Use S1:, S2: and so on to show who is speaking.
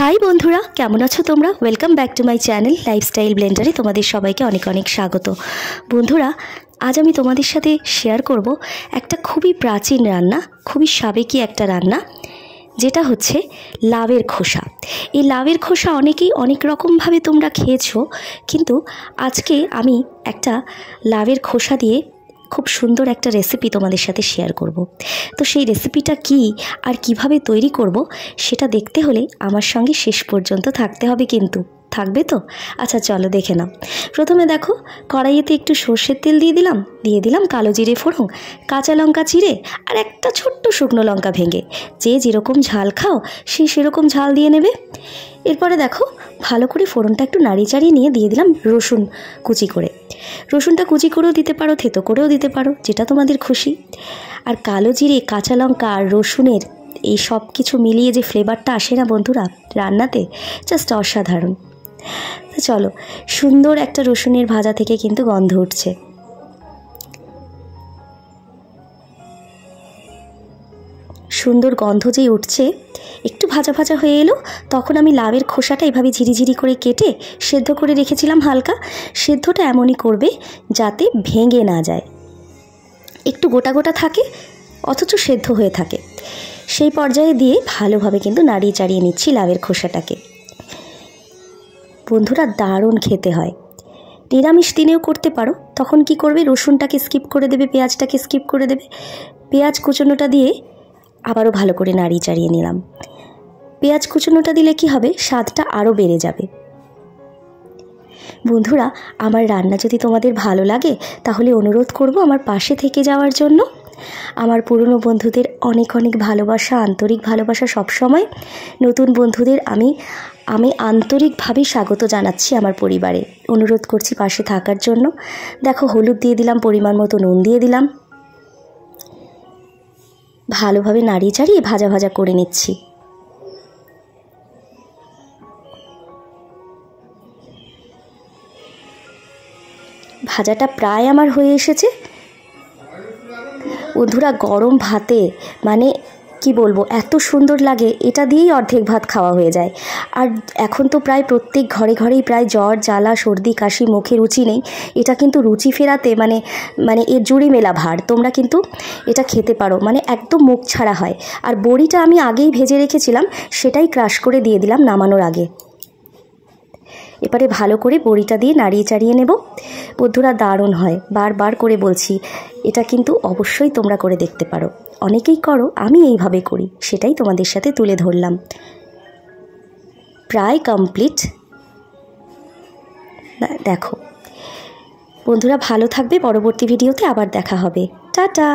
S1: High বন্ধুরা, কেমন আছো তোমরা? Welcome back to my channel lifestyle ব্লেন্ডারে তোমাদের সবাইকে অনেক অনেক স্বাগত। বন্ধুরা, আজ আমি তোমাদের সাথে শেয়ার করব একটা খুবই প্রাচীন রান্না, খুবই সাবেকি একটা রান্না, যেটা হচ্ছে লাউয়ের খোসা। এই লাউয়ের খোসা অনেকেই অনেক রকমভাবে তোমরা খেয়েছো, কিন্তু আজকে আমি একটা লাউয়ের খোসা দিয়ে খুব সুন্দর একটা রেসিপি তোমাদের সাথে শেয়ার করব। তো সেই রেসিপিটা কি আর কিভাবে তৈরি করব সেটা দেখতে হলে আমার সঙ্গে শেষ পর্যন্ত থাকতে হবে, কিন্তু থাকবে তো? আচ্ছা চলো দেখে নাও। প্রথমে দেখো, কড়াইয়েতে একটু সর্ষের তেল দিয়ে দিলাম কালো জিরে ফোড়ন, কাঁচা লঙ্কা চিড়ে আর একটা ছোট্ট শুকনো লঙ্কা ভেঙে। যে যেরকম ঝাল খাও সে সেরকম ঝাল দিয়ে নেবে। এরপরে দেখো, ভালো করে ফোড়নটা একটু নাড়িয়ে চাড়িয়ে নিয়ে দিয়ে দিলাম রসুন কুচি করে। রসুনটা কুচি করেও দিতে পারো, থেতো করেও দিতে পারো, যেটা তোমাদের খুশি। আর কালো জিরে, কাঁচা লঙ্কা আর রসুনের এই সব কিছু মিলিয়ে যে ফ্লেভারটা আসে না বন্ধুরা রান্নাতে, জাস্ট অসাধারণ। তো চলো, সুন্দর একটা রসুনের ভাজা থেকে কিন্তু গন্ধ উঠছে। সুন্দর গন্ধ যেই উঠছে, একটু ভাজা ভাজা হয়ে এলো, তখন আমি লাউয়ের খোসাটা এভাবে ঝিরিঝিরি করে কেটে সেদ্ধ করে রেখেছিলাম হালকা। সেদ্ধটা এমনই করবে যাতে ভেঙে না যায়, একটু গোটা গোটা থাকে অথচ সেদ্ধ হয়ে থাকে। সেই পর্যায়ে দিয়ে ভালোভাবে কিন্তু নাড়িয়ে চাড়িয়ে নিচ্ছি লাউয়ের খোসাটাকে। বন্ধুরা, দারুণ খেতে হয়। নিরামিষ দিনেও করতে পারো। তখন কি করবে, রসুনটাকে স্কিপ করে দেবে, পেঁয়াজটাকে স্কিপ করে দেবে। পেঁয়াজ কুচোনোটা দিয়ে আবারও ভালো করে নাড়িয়ে চাড়িয়ে নিলাম। পেঁয়াজ কুচোনোটা দিলে কি হবে, স্বাদটা আরও বেড়ে যাবে। বন্ধুরা, আমার রান্না যদি তোমাদের ভালো লাগে তাহলে অনুরোধ করব আমার পাশে থেকে যাওয়ার জন্য। আমার পুরনো বন্ধুদের অনেক অনেক ভালোবাসা, আন্তরিক ভালোবাসা সবসময়। নতুন বন্ধুদের আমি আন্তরিকভাবে স্বাগত জানাচ্ছি আমার পরিবারে। অনুরোধ করছি পাশে থাকার জন্য। দেখো, হলুদ দিয়ে দিলাম, পরিমাণ মতো নুন দিয়ে দিলাম। ভালোভাবে নাড়িয়ে চাড়িয়ে ভাজা ভাজা করে নিচ্ছি। ভাজাটা প্রায় আমার হয়ে এসেছে। বন্ধুরা, গরম ভাতে মানে কি বলবো, এত সুন্দর লাগে, এটা দিয়েই অর্ধেক ভাত খাওয়া হয়ে যায়। আর এখন তো প্রায় প্রত্যেক ঘরে ঘরেই প্রায় জ্বর, জ্বালা, সর্দি, কাশি, মুখে রুচি নেই। এটা কিন্তু রুচি ফেরাতে মানে এর জুড়ি মেলা ভার। তোমরা কিন্তু এটা খেতে পারো, মানে একদম মুখ ছাড়া হয়। আর বড়িটা আমি আগেই ভেজে রেখেছিলাম, সেটাই ক্রাশ করে দিয়ে দিলাম নামানোর আগে। এবারে ভালো করে বড়িটা দিয়ে নাড়িয়ে চাড়িয়ে নেব। বন্ধুরা, দারুণ হয়, বারবার করে বলছি, এটা কিন্তু অবশ্যই তোমরা করে দেখতে পারো। অনেকেই করো, আমি এইভাবে করি, সেটাই তোমাদের সাথে তুলে ধরলাম। প্রায় কমপ্লিট। দেখো বন্ধুরা, ভালো থাকবে। পরবর্তী ভিডিওতে আবার দেখা হবে। টাটা।